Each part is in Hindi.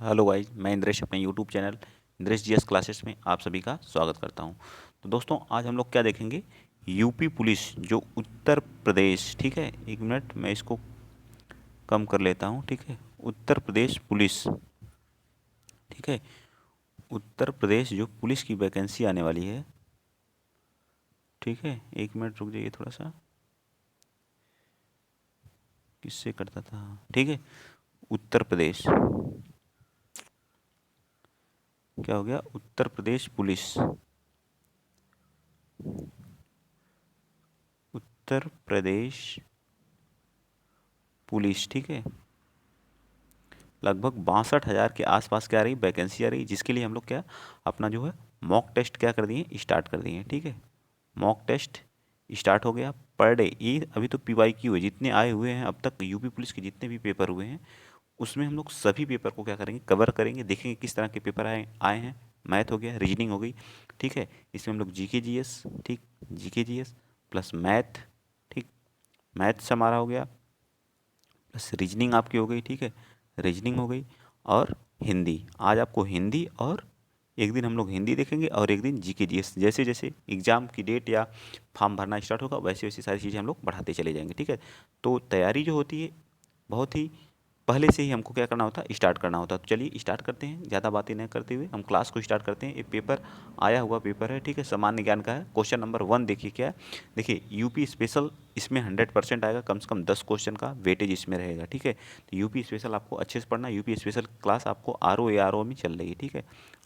हेलो गाइज, मैं इंद्रेश अपने YouTube channel Indresh GS classes में आप सभी का स्वागत करता हूं। तो दोस्तों, आज हम लोग क्या देखेंगे? यूपी पुलिस जो उत्तर प्रदेश, ठीक है, एक मिनट मैं इसको कम कर लेता हूं, ठीक है। उत्तर प्रदेश पुलिस, ठीक है, उत्तर प्रदेश जो पुलिस की वैकेंसी आने वाली है, ठीक है। एक मिनट रुक जाइए थोड़ा सा, किससे करता था, ठीक है। उत्तर प्रदेश, क्या हो गया? उत्तर प्रदेश पुलिस, उत्तर प्रदेश पुलिस, ठीक है। लगभग 62,000 के आसपास क्या आ रही वैकेंसी आ रही, जिसके लिए हम लोग क्या अपना जो है मॉक टेस्ट क्या कर दिए, स्टार्ट कर दिए, ठीक है। मॉक टेस्ट स्टार्ट हो गया पर डे। ये अभी तो PYQ है, जितने आए हुए हैं अब तक यूपी पुलिस के जितने भी पेपर हुए हैं उसमें हम लोग सभी पेपर को क्या करेंगे, कवर करेंगे, देखेंगे किस तरह के पेपर आए आए हैं। मैथ हो गया, रीजनिंग हो गई, ठीक है। इसमें हम लोग GK GS, ठीक, GK GS प्लस मैथ, ठीक, मैथ्स हमारा हो गया, बस रीजनिंग आपकी हो गई, ठीक है, रीजनिंग हो गई। और हिंदी, आज आपको हिंदी, और एक दिन हम लोग हिंदी देखेंगे और एक दिन GK GS। जैसे जैसे एग्ज़ाम की डेट या फॉर्म भरना स्टार्ट होगा वैसे वैसे सारी चीज़ें हम लोग बढ़ाते चले जाएंगे, ठीक है। तो तैयारी जो होती है बहुत ही पहले से ही हमको क्या करना होता है, स्टार्ट करना होता है। तो चलिए स्टार्ट करते हैं, ज़्यादा बातें नहीं करते हुए हम क्लास को स्टार्ट करते हैं। एक पेपर आया हुआ पेपर है, ठीक है, सामान्य ज्ञान का है। क्वेश्चन नंबर 1 देखिए क्या है। देखिए यूपी स्पेशल, इसमें 100% आएगा, कम से कम 10 क्वेश्चन का वेटेज इसमें रहेगा, ठीक है। तो यूपी स्पेशल आपको अच्छे से पढ़ना है। यूपी स्पेशल क्लास आपको RO ARO में चल रही है, ठीक है,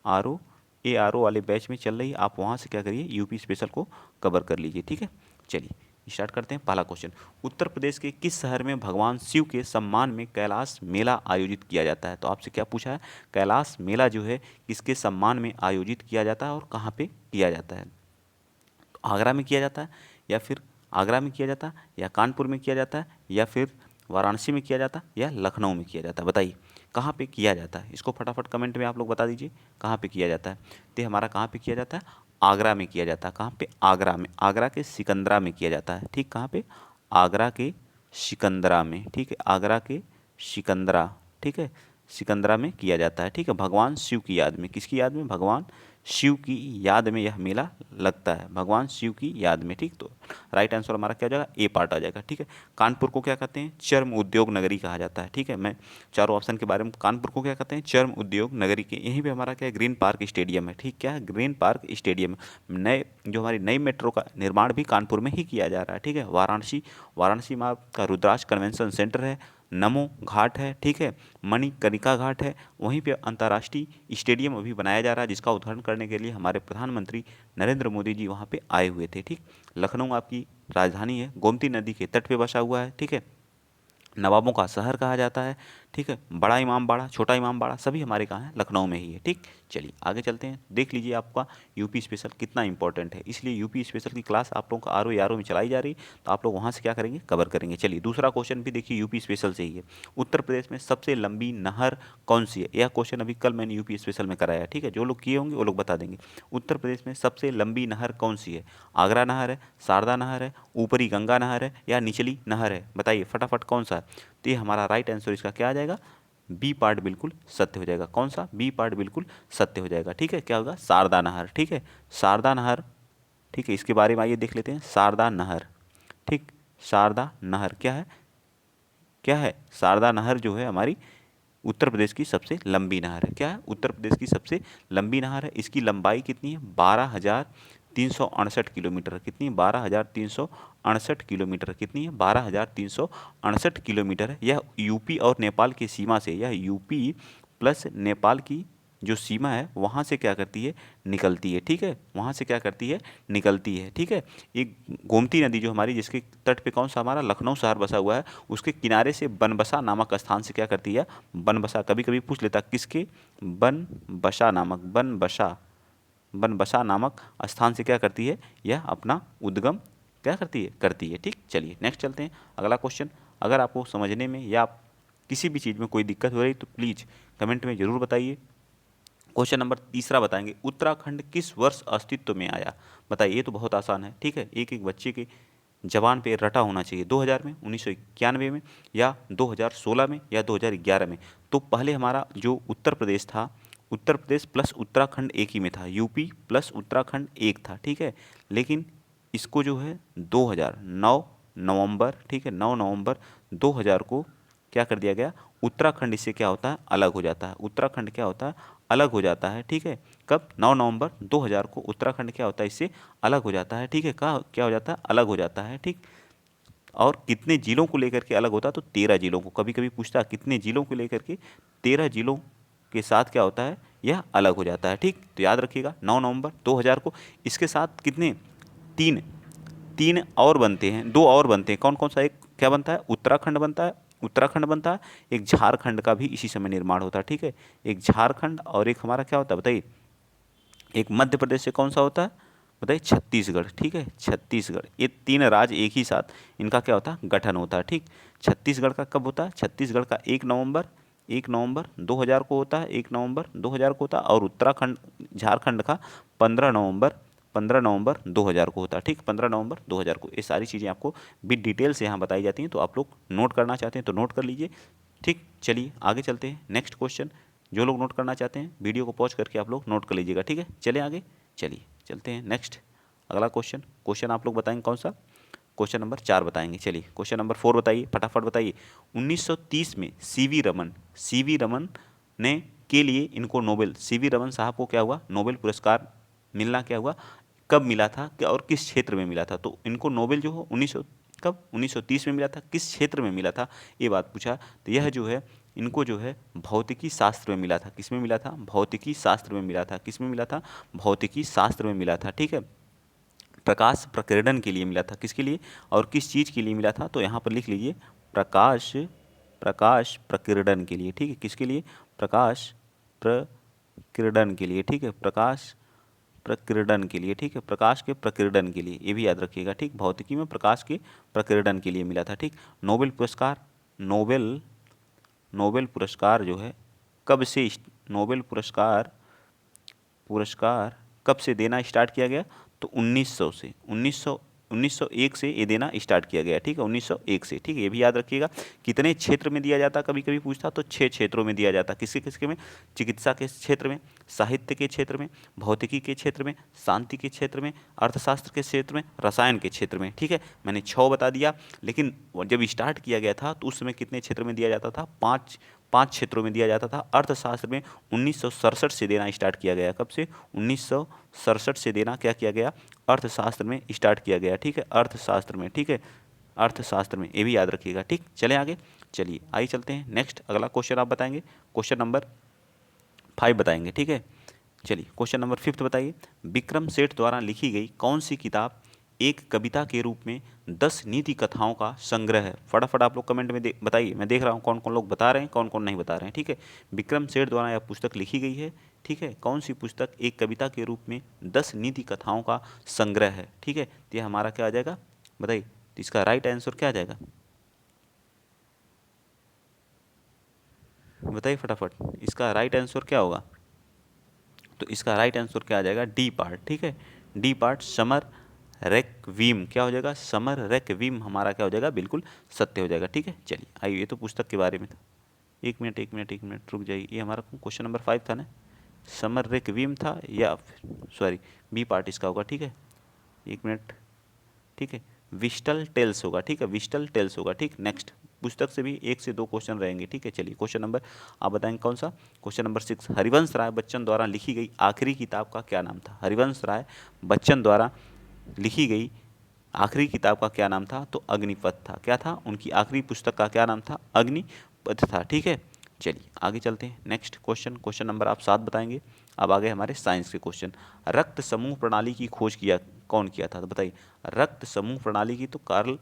RO ARO वाले बैच में चल रही है। आप वहाँ से क्या करिए, यूपी स्पेशल को कवर कर लीजिए, ठीक है। चलिए स्टार्ट करते हैं। पहला क्वेश्चन, उत्तर प्रदेश के किस शहर में भगवान शिव के सम्मान में कैलाश मेला आयोजित किया जाता है? तो आपसे क्या पूछा है, कैलाश मेला जो है किसके सम्मान में आयोजित किया जाता है और कहाँ पे किया जाता है? तो आगरा में किया जाता है, या फिर आगरा में किया जाता है, या कानपुर में किया जाता है, या फिर वाराणसी में किया जाता है, या लखनऊ में किया जाता है? बताइए कहाँ पे किया जाता है। इसको फटाफट कमेंट में आप लोग बता दीजिए कहाँ पे किया जाता है। तो हमारा कहाँ पे किया जाता है, आगरा में किया जाता है। कहाँ पे? आगरा में, आगरा के सिकंदरा में किया जाता है, ठीक। कहाँ पे? आगरा के सिकंदरा में, ठीक है, आगरा के सिकंदरा, ठीक है, सिकंदरा में किया जाता है, ठीक है। भगवान शिव की याद में, किसकी याद में? भगवान शिव की याद में यह मेला लगता है, भगवान शिव की याद में, ठीक। तो राइट आंसर हमारा क्या हो जाएगा, ए पार्ट आ जाएगा, ठीक है। कानपुर को क्या कहते हैं? चर्म उद्योग नगरी कहा जाता है, ठीक है। मैं चारों ऑप्शन के बारे में, कानपुर को क्या कहते हैं? चर्म उद्योग नगरी के। यहीं पे हमारा क्या है, ग्रीन पार्क स्टेडियम है, ठीक। क्या है? Green park stadium. नए जो हमारी नई मेट्रो का निर्माण भी कानपुर में ही किया जा रहा है, ठीक है। वाराणसी, वाराणसी में आपका रुद्राक्ष कन्वेंशन सेंटर है, नमो घाट है, ठीक है, मणिकर्णिका घाट है। वहीं पे अंतर्राष्ट्रीय स्टेडियम अभी बनाया जा रहा है, जिसका उद्घाटन करने के लिए हमारे प्रधानमंत्री नरेंद्र मोदी जी वहाँ पे आए हुए थे, ठीक। लखनऊ आपकी राजधानी है, गोमती नदी के तट पे बसा हुआ है, ठीक है। नवाबों का शहर कहा जाता है, ठीक है। बड़ा इमाम बाड़ा, छोटा इमाम बाड़ा सभी हमारे कहाँ हैं, लखनऊ में ही है, ठीक। चलिए आगे चलते हैं। देख लीजिए आपका यूपी स्पेशल कितना इंपॉर्टेंट है, इसलिए यूपी स्पेशल की क्लास आप लोगों का RO ARO में चलाई जा रही, तो आप लोग वहाँ से क्या करेंगे, कवर करेंगे। चलिए दूसरा क्वेश्चन भी देखिए यूपी स्पेशल से ही है। उत्तर प्रदेश में सबसे लंबी नहर कौन सी है? यह क्वेश्चन अभी कल मैंने यूपी स्पेशल में कराया, ठीक है। जो लोग किए होंगे वो लोग बता देंगे। उत्तर प्रदेश में सबसे लंबी नहर कौन सी है? आगरा नहर है, शारदा नहर है, ऊपरी गंगा नहर है, या निचली नहर है? बताइए फटाफट कौन सा है। तो ये हमारा राइट आंसर इसका क्या आ जाएगा, बी पार्ट बिल्कुल सत्य हो जाएगा। कौन सा? बी पार्ट बिल्कुल सत्य हो जाएगा, ठीक है। क्या होगा? शारदा नहर, ठीक है, शारदा नहर, ठीक है। इसके बारे में आइए देख लेते हैं, शारदा नहर, ठीक। शारदा नहर क्या है, क्या है? शारदा नहर जो है हमारी उत्तर प्रदेश की सबसे लंबी नहर है। क्या है? उत्तर प्रदेश की सबसे लंबी नहर है। इसकी लंबाई कितनी है? 12,368 किलोमीटर। कितनी? 12,368 किलोमीटर। कितनी है? 12,368 किलोमीटर है। यह यूपी और नेपाल की सीमा से, यह यूपी प्लस नेपाल की जो सीमा है वहाँ से क्या करती है, निकलती है, ठीक है। वहाँ से क्या करती है, निकलती है, ठीक है। एक गोमती नदी जो हमारी, जिसके तट पे कौन सा हमारा लखनऊ शहर बसा हुआ है, उसके किनारे से बनबसा नामक स्थान से क्या करती है, बनबसा, कभी कभी पूछ लेता किसके, बनबसा नामक, बनबसा नामक स्थान से क्या करती है, यह अपना उद्गम क्या करती है, करती है, ठीक। चलिए नेक्स्ट चलते हैं। अगला क्वेश्चन, अगर आपको समझने में या किसी भी चीज़ में कोई दिक्कत हो रही तो प्लीज़ कमेंट में ज़रूर बताइए। क्वेश्चन नंबर तीसरा बताएंगे, उत्तराखंड किस वर्ष अस्तित्व में आया? बताइए, ये तो बहुत आसान है, ठीक है। एक एक बच्चे के जबान पे रटा होना चाहिए, 2000 में, 1991 में, या 2016 में, या 2011 में। तो पहले हमारा जो उत्तर प्रदेश था, उत्तर प्रदेश प्लस उत्तराखंड एक ही में था, यूपी प्लस उत्तराखंड एक था, ठीक है। लेकिन इसको जो है 2009 नवंबर, ठीक है, 9 नवंबर 2000 को क्या कर दिया गया, उत्तराखंड इससे क्या होता है, अलग हो जाता है। उत्तराखंड क्या होता है, अलग हो जाता है, ठीक है। कब, 9 नवंबर 2000 को उत्तराखंड क्या होता है, इससे अलग हो जाता है, ठीक है। क्या हो जाता है, अलग हो जाता है, ठीक। और कितने जिलों को लेकर के अलग होता है, तो 13 जिलों को। कभी कभी पूछता है कितने जिलों को लेकर के, 13 जिलों के साथ क्या होता है, यह अलग हो जाता है, ठीक। तो याद रखिएगा 9 नवंबर 2000 को। इसके साथ कितने, तीन, तीन और बनते हैं, दो और बनते हैं। कौन कौन सा, एक क्या बनता है, उत्तराखंड बनता है, उत्तराखंड बनता है। एक झारखंड का भी इसी समय निर्माण होता है, ठीक है। एक झारखंड, और एक हमारा क्या होता है बताइए, एक मध्य प्रदेश से कौन सा होता है बताइए, छत्तीसगढ़, ठीक है, छत्तीसगढ़। ये तीन राज्य एक ही साथ इनका क्या होता है, गठन होता है, ठीक। छत्तीसगढ़ का कब होता है, छत्तीसगढ़ का 1 नवंबर 2000 को होता है, 1 नवंबर 2000 को होता है। और उत्तराखंड, झारखंड का 15 नवंबर 2000 को होता है, ठीक, 15 नवंबर 2000 को। ये सारी चीज़ें आपको विद डिटेल से यहाँ बताई जाती हैं, तो आप लोग नोट करना चाहते हैं तो नोट कर लीजिए, ठीक। चलिए आगे चलते हैं, नेक्स्ट क्वेश्चन। जो लोग नोट करना चाहते हैं वीडियो को पॉज करके आप लोग नोट कर लीजिएगा, ठीक है। चले आगे, चलिए चलते हैं नेक्स्ट, अगला क्वेश्चन। क्वेश्चन आप लोग बताएंगे कौन सा, क्वेश्चन नंबर 4 बताएंगे। चलिए क्वेश्चन नंबर 4 बताइए, फटाफट बताइए। 1930 में सीवी रमन ने के लिए इनको नोबेल, सीवी रमन साहब को क्या हुआ, नोबेल पुरस्कार मिलना क्या हुआ, कब मिला था, क्या और किस क्षेत्र में मिला था। तो इनको नोबेल जो हो 1900 कब, 1930 में मिला था, किस क्षेत्र में मिला था, ये बात पूछा। तो यह जो है इनको जो है भौतिकी शास्त्र में मिला था। किस में मिला था, भौतिकी शास्त्र में मिला था। किस में मिला था, भौतिकी शास्त्र में मिला था, ठीक है। प्रकाश प्रकीर्णन के लिए मिला था, किसके लिए और किस चीज़ के लिए मिला था, तो यहाँ पर लिख लीजिए प्रकाश प्रकाश प्रकीर्णन के लिए, ठीक है। किसके लिए, प्रकाश प्रकीर्णन के लिए, ठीक है, प्रकाश प्रकीर्णन के लिए, ठीक है, प्रकाश के प्रकीर्णन के लिए, ये भी याद रखिएगा, ठीक। भौतिकी में प्रकाश के प्रकीर्णन के लिए मिला था, ठीक। नोबेल पुरस्कार, नोबेल नोबेल पुरस्कार जो है कब से, नोबेल पुरस्कार पुरस्कार कब से देना स्टार्ट किया गया, तो 1900 से, 1901 से ये देना स्टार्ट किया गया, ठीक है, 1901 से, ठीक है। ये भी याद रखिएगा। कितने क्षेत्र में दिया जाता, कभी कभी पूछता, तो 6 क्षेत्रों में दिया जाता। किसके किसके में, चिकित्सा के क्षेत्र में, साहित्य के क्षेत्र में, भौतिकी के क्षेत्र में, शांति के क्षेत्र में, अर्थशास्त्र के क्षेत्र में, रसायन के क्षेत्र में, ठीक है। मैंने 6 बता दिया, लेकिन जब स्टार्ट किया गया था तो उस समय कितने क्षेत्र में दिया जाता था, 5 क्षेत्रों में दिया जाता था। अर्थशास्त्र में 1967 से देना स्टार्ट किया गया, कब से, 1967 से देना क्या किया गया, अर्थशास्त्र में स्टार्ट किया गया, ठीक है, अर्थशास्त्र में, ठीक है, अर्थशास्त्र में, ये भी याद रखिएगा, ठीक। चले आगे, चलिए आइए चलते हैं नेक्स्ट, अगला क्वेश्चन आप बताएंगे, क्वेश्चन नंबर 5 बताएंगे, ठीक है। चलिए क्वेश्चन नंबर 5 बताइए। विक्रम सेठ द्वारा लिखी गई कौन सी किताब एक कविता के रूप में 10 नीति कथाओं का संग्रह है। फटाफट आप लोग कमेंट में बताइए, मैं देख रहा हूँ कौन कौन लोग बता रहे हैं, कौन कौन नहीं बता रहे हैं, ठीक है। विक्रम सेठ द्वारा यह पुस्तक लिखी गई है, ठीक है। कौन सी पुस्तक एक कविता के रूप में 10 नीति कथाओं का संग्रह है, ठीक है। तो यह हमारा क्या आ जाएगा बताइए, तो इसका राइट आंसर क्या आ जाएगा बताइए फटाफट, इसका राइट आंसर क्या होगा। तो इसका राइट आंसर क्या आ जाएगा, डी पार्ट, ठीक है, डी पार्ट, समर रेक्वीम, क्या हो जाएगा, समर रेक्वीम हमारा क्या हो जाएगा, बिल्कुल सत्य हो जाएगा, ठीक है। चलिए आइए, ये तो पुस्तक के बारे में था। एक मिनट रुक जाइए, ये हमारा क्वेश्चन नंबर 5 था ना, समर रेक्वीम था, या सॉरी बी पार्ट इसका होगा, ठीक है, एक मिनट, ठीक है, विस्टल टेल्स होगा, ठीक है, विस्टल टेल्स होगा, ठीक। नेक्स्ट पुस्तक से भी 1 से 2 क्वेश्चन रहेंगे, ठीक है। चलिए क्वेश्चन नंबर आप बताएंगे कौन सा, क्वेश्चन नंबर 6। हरिवंश राय बच्चन द्वारा लिखी गई आखिरी किताब का क्या नाम था। हरिवंश राय बच्चन द्वारा लिखी गई आखिरी किताब का क्या नाम था, तो अग्निपथ था। क्या था, उनकी आखिरी पुस्तक का क्या नाम था, अग्निपथ था, ठीक है। चलिए आगे चलते हैं नेक्स्ट क्वेश्चन, क्वेश्चन नंबर आप 7 बताएंगे। अब आगे हमारे साइंस के क्वेश्चन। रक्त समूह प्रणाली की खोज किया कौन किया था, तो बताइए। रक्त समूह प्रणाली की तो कार्ल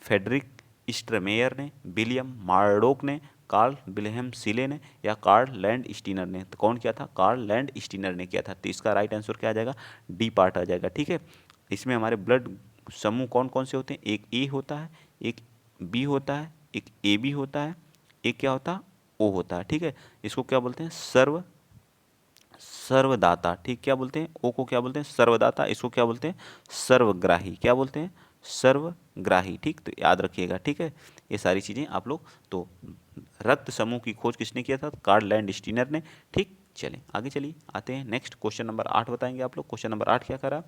फेडरिक स्ट्रमेयर ने, विलियम मार्डोक ने, कार्ल विल्हेम सीले ने, या कार्ल लैंड स्टीनर ने। तो कौन किया था, कार्ल लैंड स्टीनर ने किया था। तो इसका राइट आंसर क्या आ जाएगा, डी पार्ट आ जाएगा, ठीक है। इसमें हमारे ब्लड समूह कौन कौन से होते हैं, एक ए होता है, एक बी होता है, एक ए बी होता है, एक क्या होता है, ओ होता है, ठीक है। इसको क्या बोलते हैं, सर्वदाता, ठीक, क्या बोलते हैं, ओ को क्या बोलते हैं, सर्वदाता, इसको क्या बोलते हैं, सर्वग्राही, क्या बोलते हैं, सर्वग्राही, ठीक, तो याद रखिएगा, ठीक है, ये सारी चीज़ें आप लोग। तो रक्त समूह की खोज किसने किया था? कार्ल लैंडस्टीनर ने, ठीक। चलिए आगे चलिए, आते हैं नेक्स्ट क्वेश्चन नंबर 8 बताएंगे आप लोग। क्वेश्चन नंबर 8 क्या करा?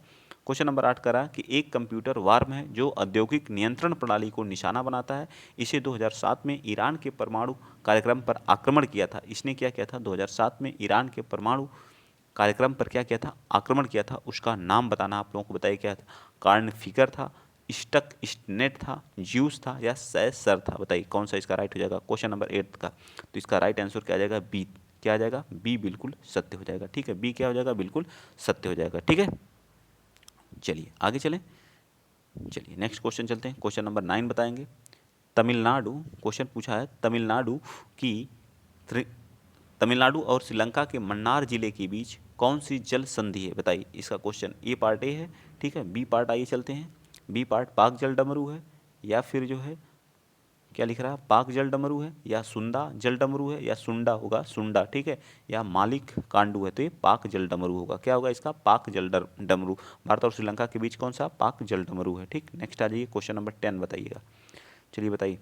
क्वेश्चन नंबर 8 करा कि एक कंप्यूटर वार्म है जो औद्योगिक नियंत्रण प्रणाली को निशाना बनाता है। इसे 2007 में ईरान के परमाणु कार्यक्रम पर आक्रमण किया था। इसने क्या किया था? 2007 में ईरान के परमाणु कार्यक्रम पर क्या किया था? आक्रमण किया था। उसका नाम बताना आप लोगों को, बताइए क्या था? कार्न फिगर था, स्टक स्टेट था, ज्यूस था, या सैसर था? बताइए कौन सा इसका राइट हो जाएगा क्वेश्चन नंबर 8 का? तो इसका राइट आंसर क्या आ जाएगा? बी। क्या आ जाएगा? बी बिल्कुल सत्य हो जाएगा, ठीक है। बी क्या हो जाएगा? बिल्कुल सत्य हो जाएगा, ठीक है। चलिए आगे चलें। चलिए नेक्स्ट क्वेश्चन चलते हैं। क्वेश्चन नंबर 9 बताएंगे। तमिलनाडु, क्वेश्चन पूछा है तमिलनाडु की तमिलनाडु और श्रीलंका के मन्नार जिले के बीच कौन सी जल संधि है? बताइए इसका क्वेश्चन। ए पार्ट ए है, ठीक है। बी पार्ट आइए चलते हैं। बी पार्ट पाक जल डमरू है, या फिर जो है क्या लिख रहा है? पाक जल डमरू है, या सुंदा जल डमरू है, या सुंडा होगा, सुंडा, ठीक है, या मालिक कांडू है। तो ये पाक जल डमरू होगा। क्या होगा इसका? पाक जल डमरू। भारत और श्रीलंका के बीच कौन सा? पाक जल डमरू है, ठीक। नेक्स्ट आ जाइए, क्वेश्चन नंबर 10 बताइएगा। चलिए बताइए,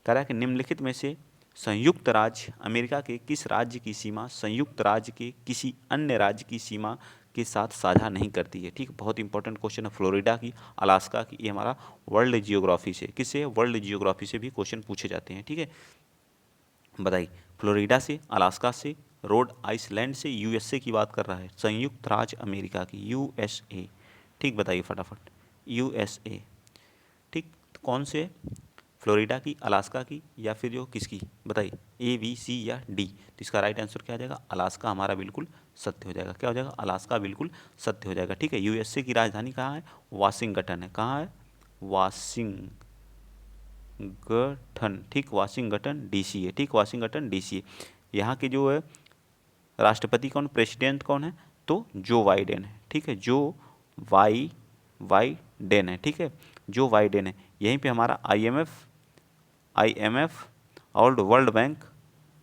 कह रहा है कि निम्नलिखित में से संयुक्त राज्य अमेरिका के किस राज्य की सीमा संयुक्त राज्य के किसी अन्य राज्य की सीमा के साथ साझा नहीं करती है? ठीक, बहुत इंपॉर्टेंट क्वेश्चन है। फ्लोरिडा की, अलास्का की, ये हमारा वर्ल्ड जियोग्राफी से, किससे? वर्ल्ड जियोग्राफी से भी क्वेश्चन पूछे जाते हैं, ठीक है। बताइए, फ्लोरिडा से, अलास्का से, रोड आइसलैंड से, यूएसए की बात कर रहा है, संयुक्त राज्य अमेरिका की, यूएसए, ठीक। बताइए फटाफट, यूएसए, ठीक। तो कौन से? फ्लोरिडा की, अलास्का की, या फिर जो किसकी? बताइए, ए, बी, सी या डी? तो इसका राइट आंसर क्या आ जाएगा? अलास्का हमारा बिल्कुल सत्य हो जाएगा। क्या हो जाएगा? अलास्का बिल्कुल सत्य हो जाएगा, ठीक है। यूएसए की राजधानी कहाँ है? वाशिंगटन है। कहाँ है? वाशिंगटन, ठीक। वाशिंगटन डीसी है, ठीक। वाशिंगटन डीसी है। यहाँ के जो है राष्ट्रपति कौन, प्रेसिडेंट कौन है? तो जो बाइडेन है, ठीक है। जो बाइडेन है, ठीक है। जो बाइडेन है। यहीं पे हमारा आईएमएफ और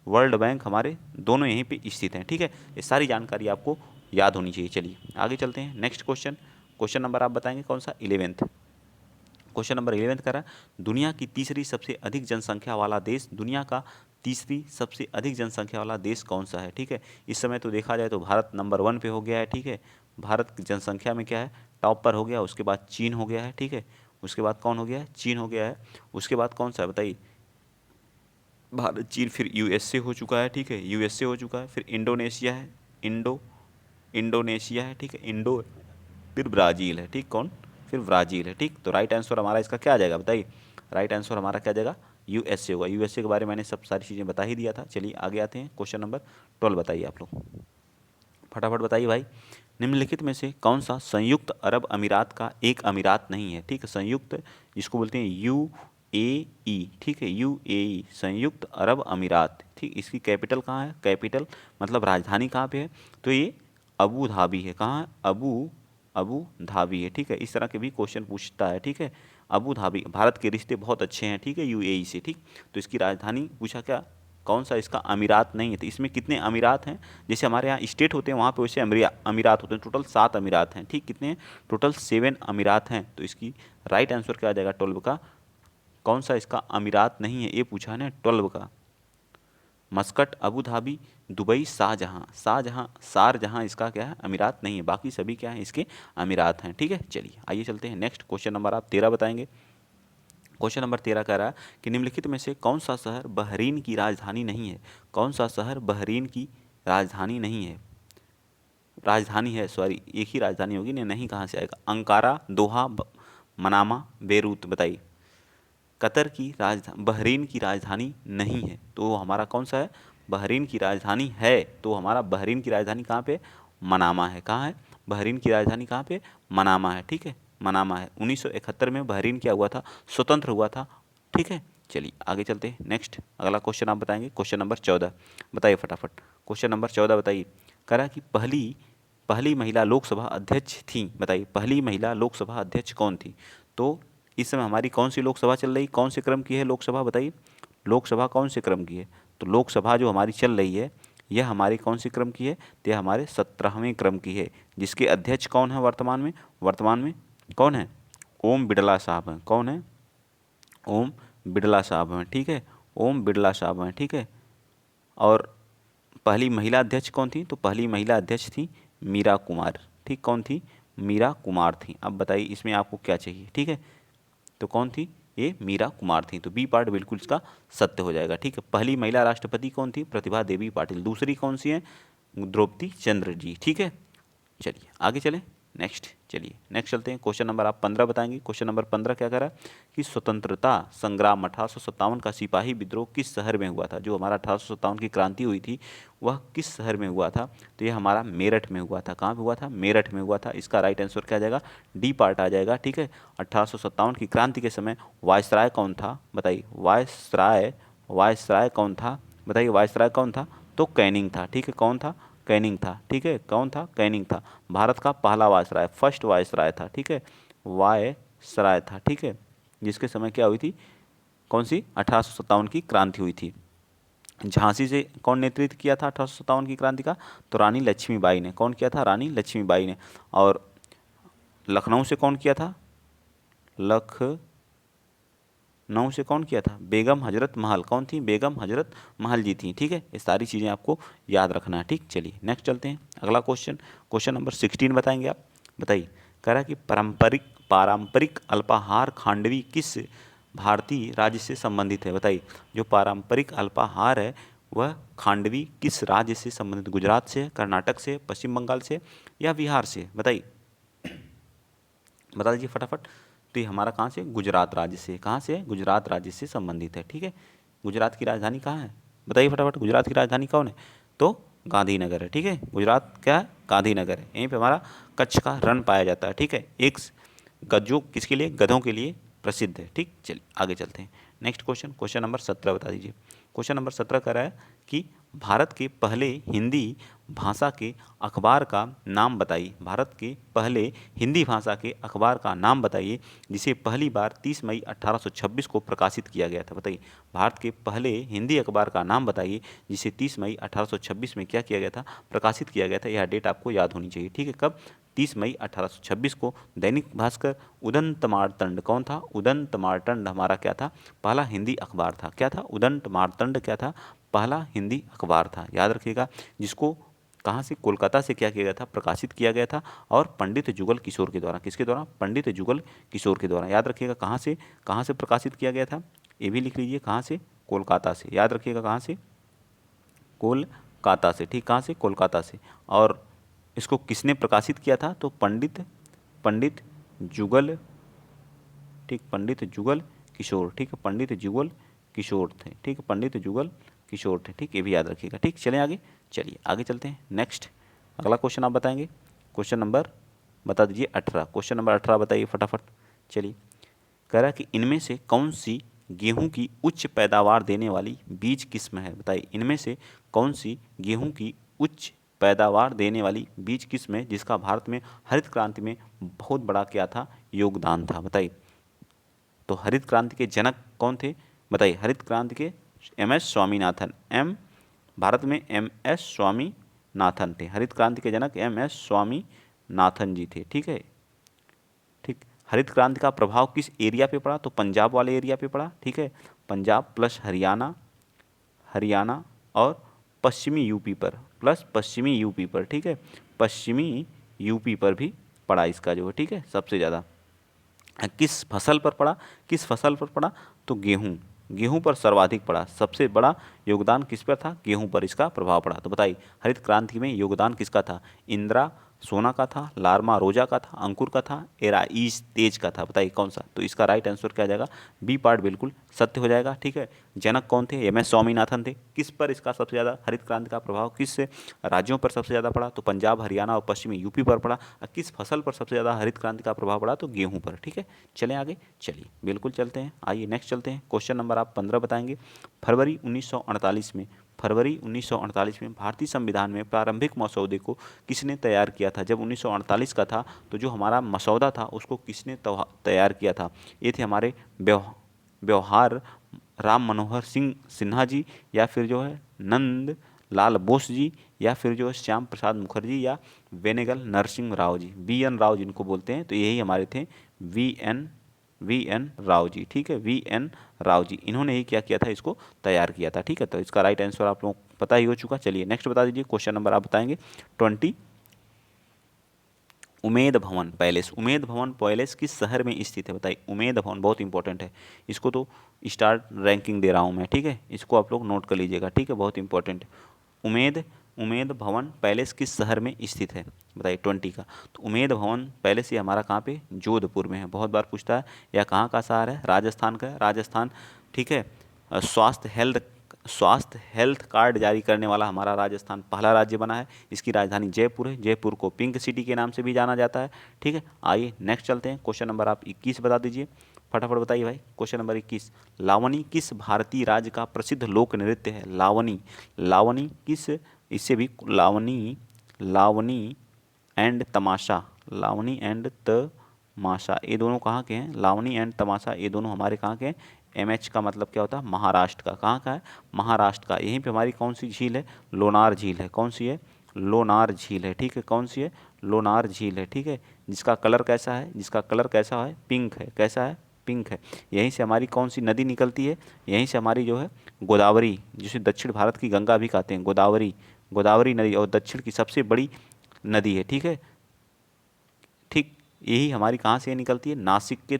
वर्ल्ड बैंक हमारे दोनों यहीं पे स्थित हैं, ठीक है। ये सारी जानकारी आपको याद होनी चाहिए। चलिए आगे चलते हैं। नेक्स्ट क्वेश्चन, क्वेश्चन नंबर आप बताएंगे कौन सा? 11th। क्वेश्चन नंबर 11 कह रहा है, दुनिया की तीसरी सबसे अधिक जनसंख्या वाला देश, दुनिया का तीसरी सबसे अधिक जनसंख्या वाला देश कौन सा है? ठीक है। इस समय तो देखा जाए तो भारत नंबर 1 पे हो गया है, ठीक है। भारत की जनसंख्या में क्या है? टॉप पर हो गया। उसके बाद चीन हो गया है, ठीक है। उसके बाद कौन हो गया है? चीन हो गया है। उसके बाद कौन सा है बताइए? भारत, चीन, फिर यूएसए हो चुका है, ठीक है। यूएसए हो चुका है, फिर इंडोनेशिया है, इंडोनेशिया है, ठीक है। फिर ब्राज़ील है, ठीक। कौन? फिर ब्राज़ील है, ठीक। तो राइट आंसर हमारा इसका क्या आ जाएगा बताइए? राइट आंसर हमारा क्या आ जाएगा? यूएसए होगा। यूएसए के बारे में मैंने सब सारी चीज़ें बता ही दिया था। चलिए आगे आते हैं। क्वेश्चन नंबर 12 बताइए आप लोग, फटाफट बताइए भाई। निम्नलिखित में से कौन सा संयुक्त अरब अमीरात का एक अमीरात नहीं है? ठीक है। संयुक्त, जिसको बोलते हैं यूएई, ठीक है। यूएई, संयुक्त अरब अमीरात, ठीक। इसकी कैपिटल कहाँ है? कैपिटल मतलब राजधानी कहाँ पे है? तो ये अबू धाबी है। कहाँ है? अबू धाबी है, ठीक है। इस तरह के भी क्वेश्चन पूछता है, ठीक है। अबू धाबी, भारत के रिश्ते बहुत अच्छे हैं, ठीक है, यूएई से, ठीक। तो इसकी राजधानी पूछा क्या? कौन सा इसका अमीरात नहीं है? तो इसमें कितने अमीरात हैं? जैसे हमारे यहाँ स्टेट होते हैं, वहाँ पे वैसे अमीरात होते हैं। टोटल 7 अमीरात हैं, ठीक। कितने हैं? टोटल 7 अमीरात हैं। तो इसकी राइट आंसर क्या आ जाएगा 12 का? कौन सा इसका अमीरात नहीं है, ये पूछा है ना 12 का। Muscat, Abu Dhabi, Dubai, Sharjah इसका क्या है? अमीरात नहीं है। बाकी सभी क्या है? इसके अमीरात हैं, ठीक है। चलिए आइए चलते हैं नेक्स्ट क्वेश्चन नंबर आप 13 बताएंगे। क्वेश्चन नंबर 13 कह रहा है कि निम्नलिखित में से कौन सा शहर बहरीन की राजधानी नहीं है? कौन सा शहर बहरीन की राजधानी नहीं है? राजधानी है, सॉरी, एक ही राजधानी होगी ना, नहीं कहाँ से आएगा? अंकारा, दोहा, मनामा, बेरूत। बताइए, कतर की राजधानी, बहरीन की राजधानी नहीं है, तो हमारा कौन सा है? बहरीन की राजधानी है, तो हमारा बहरीन की राजधानी कहाँ पे? मनामा है। कहाँ है? बहरीन की राजधानी कहाँ पे? मनामा है, ठीक है। मनामा है। 1971 में बहरीन क्या हुआ था? स्वतंत्र हुआ था, ठीक है। चलिए आगे चलते हैं। नेक्स्ट अगला क्वेश्चन आप बताएंगे, क्वेश्चन नंबर 14 बताइए फटाफट। क्वेश्चन नंबर 14 बताइए, कह रहा है कि पहली पहली महिला लोकसभा अध्यक्ष थी। बताइए, पहली महिला लोकसभा अध्यक्ष कौन थी? तो इस समय हमारी कौन सी लोकसभा चल रही, कौन से क्रम की है लोकसभा? बताइए, लोकसभा कौन से क्रम की है? तो लोकसभा जो हमारी चल रही है, यह हमारी कौन सी क्रम की है? तो यह हमारे 17वें क्रम की है। जिसके अध्यक्ष कौन है वर्तमान में? वर्तमान में कौन है? ओम बिड़ला साहब हैं। कौन है? ओम बिड़ला साहब हैं, ठीक है, ओम बिड़ला साहब हैं, ठीक है। और पहली महिला अध्यक्ष कौन थी? तो पहली महिला अध्यक्ष थी मीरा कुमार, ठीक, कौन थी? मीरा कुमार थी। अब बताइए इसमें आपको क्या चाहिए, ठीक है। तो कौन थी? ये मीरा कुमार थी। तो बी पार्ट बिल्कुल इसका सत्य हो जाएगा, ठीक है। पहली महिला राष्ट्रपति कौन थी? प्रतिभा देवी पाटिल। दूसरी कौन सी है? द्रौपदी चंद्र जी, ठीक है। चलिए आगे चलें, नेक्स्ट, चलिए नेक्स्ट चलते हैं। क्वेश्चन नंबर आप 15 बताएंगे। क्वेश्चन नंबर 15 क्या कह रहा है कि स्वतंत्रता संग्राम 1857 का सिपाही विद्रोह किस शहर में हुआ था? जो हमारा 1857 की क्रांति हुई थी वह किस शहर में हुआ था? तो यह हमारा मेरठ में हुआ था। कहाँ पे हुआ था? मेरठ में हुआ था। इसका राइट आंसर क्या आ जाएगा? डी पार्ट आ जाएगा, ठीक है। 1857 की क्रांति के समय वायसराय कौन था? बताइए, वायसराय कौन था? बताइए वायसराय कौन था? तो कैनिंग था, ठीक है। कौन था? कैनिंग था, ठीक है। कौन था? कैनिंग था। भारत का पहला वायसराय, फर्स्ट वायसराय था, ठीक है, वायसराय था, ठीक है। जिसके समय क्या हुई थी? कौन सी? 1857 की क्रांति हुई थी। झांसी से कौन नेतृत्व किया था 1857 की क्रांति का? तो रानी लक्ष्मीबाई ने। कौन किया था? रानी लक्ष्मीबाई ने। और लखनऊ से कौन किया था? लखनऊ से कौन किया था? बेगम हजरत महल। कौन थी? बेगम हजरत महल जी थी, ठीक है। ये सारी चीज़ें आपको याद रखना है, ठीक। चलिए नेक्स्ट चलते हैं। अगला क्वेश्चन, क्वेश्चन नंबर 16 बताएंगे आप। बताइए, कह रहा है कि पारंपरिक अल्पाहार खांडवी किस भारतीय राज्य से संबंधित है? बताइए, जो पारंपरिक अल्पाहार है वह खांडवी किस राज्य से संबंधित? गुजरात से, कर्नाटक से, पश्चिम बंगाल से या बिहार से? बताइए, बता दीजिए फटाफट। तो ये हमारा कहाँ से? गुजरात राज्य से। कहाँ से? गुजरात राज्य से संबंधित है, ठीक है। गुजरात की राजधानी कहाँ है? बताइए फटाफट, गुजरात की राजधानी कौन है? तो गांधीनगर है, ठीक है। गुजरात क्या है? गांधीनगर है। यहीं पे हमारा कच्छ का रण पाया जाता है, ठीक है। एक गज्जों किसके लिए? गधों के लिए प्रसिद्ध है, ठीक। चलिए आगे चलते हैं। नेक्स्ट क्वेश्चन, क्वेश्चन नंबर 17 बता दीजिए। क्वेश्चन नंबर 17 कह रहा है कि भारत के पहले हिंदी भाषा के अखबार का नाम बताइए। भारत के पहले हिंदी भाषा के अखबार का नाम बताइए जिसे पहली बार 30 मई 1826 को प्रकाशित किया गया था। बताइए, भारत के पहले हिंदी अखबार का नाम बताइए जिसे 30 मई 1826 में क्या किया गया था? प्रकाशित किया गया था। यह डेट आपको याद होनी चाहिए, ठीक है। कब? 30 मई 1826 को। दैनिक भास्कर। उदंत मार्तंड कौन था? उदंत मार्तंड हमारा क्या था? पहला हिंदी अखबार था। क्या था? उदंत मार्तंड क्या था? पहला हिंदी अखबार था, याद रखिएगा। जिसको कहाँ से? कोलकाता से क्या किया गया था? प्रकाशित किया गया था। और पंडित जुगल किशोर के द्वारा। किसके द्वारा? पंडित जुगल किशोर के द्वारा। याद रखिएगा कहाँ से? कहाँ से प्रकाशित किया गया था? ये भी लिख लीजिए, कहाँ से? कोलकाता से। याद रखिएगा कहाँ से? कोलकाता से, ठीक। कहाँ से? कोलकाता से। और इसको किसने प्रकाशित किया था? तो पंडित जुगल, ठीक, पंडित जुगल किशोर, ठीक है। पंडित जुगल किशोर थे, ठीक है। पंडित जुगल किशोर थे, ठीक। ये भी याद रखिएगा, ठीक। चलें आगे, चलिए आगे चलते हैं। नेक्स्ट अगला क्वेश्चन आप बताएंगे। क्वेश्चन नंबर बता दीजिए 18। क्वेश्चन नंबर 18 बताइए फटाफट। चलिए, कह रहा है कि इनमें से कौन सी गेहूं की उच्च पैदावार देने वाली बीज किस्म है? बताइए, इनमें से कौन सी गेहूं की उच्च पैदावार देने वाली बीज किस्म है जिसका भारत में हरित क्रांति में बहुत बड़ा क्या था? योगदान था। बताइए, तो हरित क्रांति के जनक कौन थे? बताइए, हरित क्रांति के MS स्वामीनाथन। भारत में MS स्वामीनाथन थे। हरित क्रांति के जनक MS स्वामीनाथन जी थे, ठीक है, ठीक। हरित क्रांति का प्रभाव किस एरिया पे पड़ा? तो पंजाब वाले एरिया पे पड़ा, ठीक है। पंजाब प्लस हरियाणा और पश्चिमी यूपी पर, प्लस पश्चिमी यूपी पर, ठीक है। पश्चिमी यूपी पर भी पड़ा इसका जो है, ठीक है, सबसे ज़्यादा। किस फसल पर पड़ा? किस फसल पर पड़ा? तो गेहूं पर सर्वाधिक पड़ा। सबसे बड़ा योगदान किस पर था? गेहूं पर इसका प्रभाव पड़ा। तो बताइए, हरित क्रांति में योगदान किसका था? इंदिरा सोना का था, लारमा रोजा का था, अंकुर का था, एराइज तेज का था। बताइए कौन सा? तो इसका राइट आंसर क्या आ जाएगा? बी पार्ट बिल्कुल सत्य हो जाएगा, ठीक है। जनक कौन थे? MS स्वामीनाथन थे। किस पर इसका सबसे ज़्यादा हरित क्रांति का प्रभाव किस राज्यों पर सबसे ज़्यादा पड़ा? तो पंजाब, हरियाणा और पश्चिमी यूपी पर पड़ा। और किस फसल पर सबसे ज़्यादा हरित क्रांति का प्रभाव पड़ा? तो गेहूं पर, ठीक है। चलें आगे, चलिए बिल्कुल चलते हैं। आइए नेक्स्ट चलते हैं। क्वेश्चन नंबर आप 15 बताएंगे। फरवरी 1948 में भारतीय संविधान में प्रारंभिक मसौदे को किसने तैयार किया था? जब 1948 का था तो जो हमारा मसौदा था उसको किसने तैयार किया था? ये थे हमारे व्यवहार राम मनोहर सिंह सिन्हा जी, या फिर जो है नंद लाल बोस जी या फिर जो है श्याम प्रसाद मुखर्जी या वेनेगल नरसिंह राव जी, VN राव जिनको बोलते हैं, तो यही हमारे थे वी एन राव जी, ठीक है, VN राव जी, इन्होंने ही क्या किया था, इसको तैयार किया था, ठीक है। तो इसका राइट आंसर आप लोगों को पता ही हो चुका। चलिए नेक्स्ट बता दीजिए, क्वेश्चन नंबर आप बताएंगे 20। उमेद भवन पैलेस, उमेद भवन पैलेस किस शहर में स्थित है, बताइए। उमेद भवन बहुत इंपॉर्टेंट है, इसको तो स्टार रैंकिंग दे रहा हूँ मैं, ठीक है, इसको आप लोग नोट कर लीजिएगा, ठीक है, बहुत इंपॉर्टेंट है। उमेद उमेद भवन पैलेस किस शहर में स्थित है, बताइए 20 का। तो उमेद भवन पैलेस ये हमारा कहाँ पे, जोधपुर में है, बहुत बार पूछता है। या कहाँ का शहर है, राजस्थान का है, राजस्थान, ठीक है। स्वास्थ्य हेल्थ कार्ड जारी करने वाला हमारा राजस्थान पहला राज्य बना है। इसकी राजधानी जयपुर है, जयपुर को पिंक सिटी के नाम से भी जाना जाता है, ठीक है। आइए नेक्स्ट चलते हैं, क्वेश्चन नंबर आप 21 बता दीजिए, फटाफट बताइए भाई। क्वेश्चन नंबर 21, लावनी किस भारतीय राज्य का प्रसिद्ध लोक नृत्य है, लावनी। लावनी किस, इससे भी लावनी एंड तमाशा, लावनी एंड तमाशा ये दोनों कहाँ के हैं, लावनी एंड तमाशा ये दोनों हमारे कहाँ के हैं। MH का मतलब क्या होता है, महाराष्ट्र का। कहाँ का है, महाराष्ट्र का। यहीं पे हमारी कौन सी झील है, लोनार झील है। कौन सी है, लोनार झील है, ठीक है। कौन सी है, लोनार झील है, ठीक है। जिसका कलर कैसा है, जिसका कलर कैसा है, पिंक है। कैसा है, पिंक है। यहीं से हमारी कौन सी नदी निकलती है, यहीं से हमारी जो है गोदावरी, जिसे दक्षिण भारत की गंगा भी कहते हैं, गोदावरी, गोदावरी नदी, और दक्षिण की सबसे बड़ी नदी है, ठीक है। ठीक यही हमारी कहाँ से निकलती है, नासिक के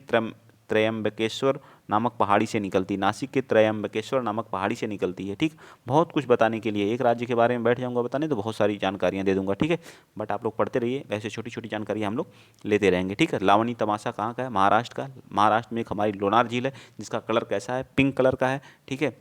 त्रयंबकेश्वर नामक पहाड़ी से निकलती है, नासिक के त्रयंबकेश्वर नामक पहाड़ी से निकलती है, ठीक। बहुत कुछ बताने के लिए, एक राज्य के बारे में बैठ जाऊंगा बताने तो बहुत सारी जानकारियां दे दूंगा, ठीक है। बट आप लोग पढ़ते रहिए, ऐसे छोटी छोटी जानकारी हम लोग लेते रहेंगे, ठीक है। लावनी तमाशा कहाँ का है, महाराष्ट्र का। महाराष्ट्र में एक हमारी लोनार झील है, जिसका कलर कैसा है, पिंक कलर का है, ठीक है।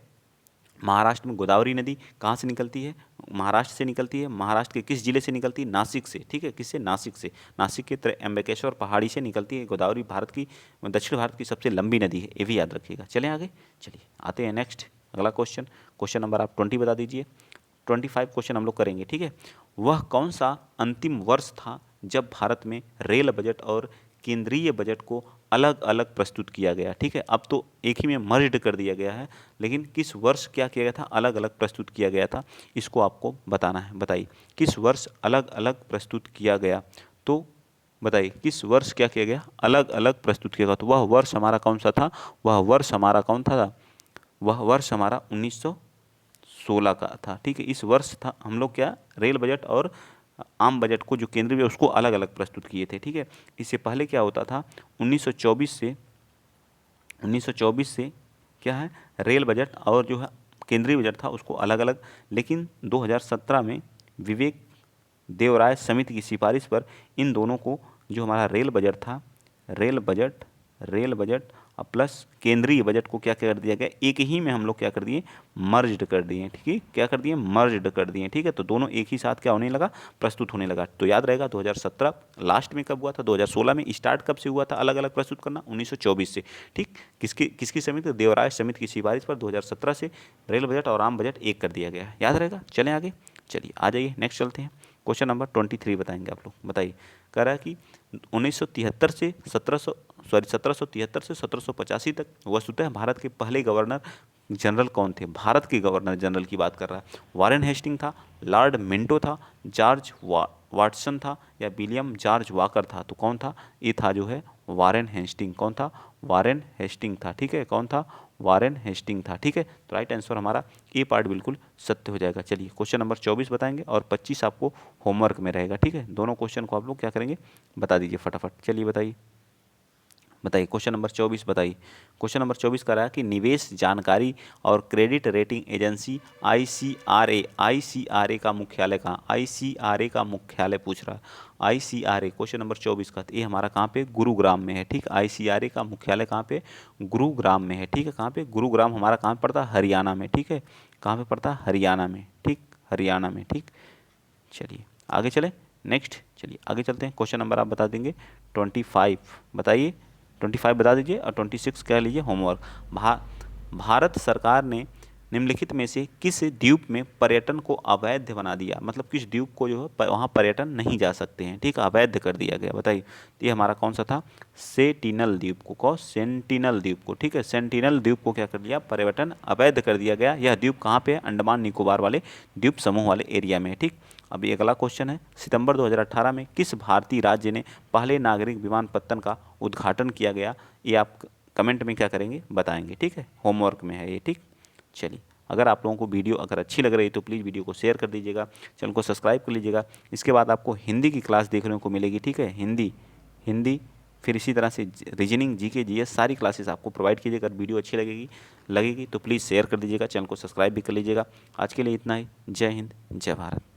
महाराष्ट्र में गोदावरी नदी कहाँ से निकलती है, महाराष्ट्र से निकलती है। महाराष्ट्र के किस जिले से निकलती है, नासिक से, ठीक है। किससे, नासिक से। नासिक के त्र्यंबकेश्वर पहाड़ी से निकलती है गोदावरी, भारत की, दक्षिण भारत की सबसे लंबी नदी है, ये भी याद रखिएगा। चलें आगे, चलिए आते हैं नेक्स्ट, अगला क्वेश्चन। क्वेश्चन नंबर आप 20 बता दीजिए। 25 क्वेश्चन हम लोग करेंगे, ठीक है। वह कौन सा अंतिम वर्ष था जब भारत में रेल बजट और केंद्रीय बजट को अलग अलग प्रस्तुत किया गया, ठीक है। अब तो एक ही में मर्ज्ड कर दिया गया है, लेकिन किस वर्ष क्या किया गया था, अलग अलग प्रस्तुत किया गया था, इसको आपको बताना है। बताइए किस वर्ष अलग अलग प्रस्तुत किया गया, तो बताइए किस वर्ष क्या किया गया, अलग अलग प्रस्तुत किया गया। तो वह वर्ष हमारा कौन सा था, वह वर्ष हमारा कौन था, वह वर्ष हमारा 1916 का था, ठीक है। इस वर्ष था हम लोग क्या, रेल बजट और आम बजट को जो केंद्रीय उसको अलग अलग प्रस्तुत किए थे, ठीक है। इससे पहले क्या होता था, 1924 से क्या है, रेल बजट और जो है केंद्रीय बजट था उसको अलग अलग, लेकिन 2017 में विवेक देवराय समिति की सिफारिश पर इन दोनों को, जो हमारा रेल बजट था, रेल बजट प्लस केंद्रीय बजट को क्या कर दिया गया, एक ही में हम लोग क्या कर दिए, मर्ज्ड कर दिए, ठीक है। क्या कर दिए, मर्ज्ड कर दिए, ठीक है। तो दोनों एक ही साथ क्या होने लगा, प्रस्तुत होने लगा। तो याद रहेगा 2017 लास्ट में कब हुआ था, 2016 में स्टार्ट कब से हुआ था अलग अलग प्रस्तुत करना, 1924 से, ठीक। किसकी समिति, देवराय समिति की सिफारिश पर 2017 से रेल बजट और आम बजट एक कर दिया गया, याद रहेगा। चलें आगे, चलिए आ जाइए नेक्स्ट चलते हैं। क्वेश्चन नंबर 23 बताएंगे आप लोग, बताइए। कह रहा है कि 1773 से 1785 तक वस्तुतः भारत के पहले गवर्नर जनरल कौन थे, भारत के गवर्नर जनरल की बात कर रहा है। वारेन हेस्टिंग था, लॉर्ड मिंटो था, जॉर्ज वाटसन था, या विलियम जॉर्ज वाकर था। तो कौन था, ये था जो है वारेन हेस्टिंग। कौन था, वारेन हेस्टिंग था, ठीक है। कौन था, वारेन हेस्टिंग था, ठीक है। तो राइट आंसर हमारा ए पार्ट बिल्कुल सत्य हो जाएगा। चलिए क्वेश्चन नंबर 24 बताएंगे और 25 आपको होमवर्क में रहेगा, ठीक है। दोनों क्वेश्चन को आप लोग क्या करेंगे, बता दीजिए फटाफट। चलिए बताइए क्वेश्चन नंबर 24 बताइए। क्वेश्चन नंबर 24 कह रहा है कि निवेश जानकारी और क्रेडिट रेटिंग एजेंसी आईसीआरए का मुख्यालय कहाँ, आईसीआरए का मुख्यालय पूछ रहा है। आईसीआरए क्वेश्चन नंबर 24 का, ये हमारा कहाँ पे, गुरुग्राम में है, ठीक। आईसीआरए का मुख्यालय कहाँ पे, गुरुग्राम में है, ठीक है। कहाँ पे, गुरुग्राम हमारा कहाँ पे पड़ता है, हरियाणा में, ठीक है। कहाँ पे पड़ता है, हरियाणा में, ठीक, हरियाणा में, ठीक। चलिए आगे चले नेक्स्ट, चलिए आगे चलते हैं। क्वेश्चन नंबर आप बता देंगे 25 बताइए, 25 बता दीजिए और 26 कह लीजिए होमवर्क। भारत सरकार ने निम्नलिखित में से किस द्वीप में पर्यटन को अवैध बना दिया, मतलब किस द्वीप को जो है वहाँ पर्यटन नहीं जा सकते हैं, ठीक है, अवैध कर दिया गया, बताइए। तो ये हमारा कौन सा था, सेंटिनल द्वीप को सेंटिनल द्वीप को, ठीक है, सेंटिनल द्वीप को क्या कर दिया, पर्यटन अवैध कर दिया गया। यह द्वीप कहाँ पे है, अंडमान निकोबार वाले द्वीप समूह वाले एरिया में, ठीक। अभी अगला क्वेश्चन है, सितंबर 2018 में किस भारतीय राज्य ने पहले नागरिक विमानपत्तन का उद्घाटन किया गया, ये आप कमेंट में क्या करेंगे, बताएंगे, ठीक है, होमवर्क में है ये, ठीक। चलिए, अगर आप लोगों को वीडियो अगर अच्छी लग रही है तो प्लीज़ वीडियो को शेयर कर दीजिएगा, चैनल को सब्सक्राइब कर लीजिएगा। इसके बाद आपको हिंदी की क्लास देखने को मिलेगी, ठीक है, हिंदी हिंदी फिर इसी तरह से रीजनिंग, जीके, जीएस सारी क्लासेस आपको प्रोवाइड कीजिएगा। अगर वीडियो अच्छी लगेगी तो प्लीज़ शेयर कर दीजिएगा, चैनल को सब्सक्राइब भी कर लीजिएगा। आज के लिए इतना ही। जय हिंद, जय भारत।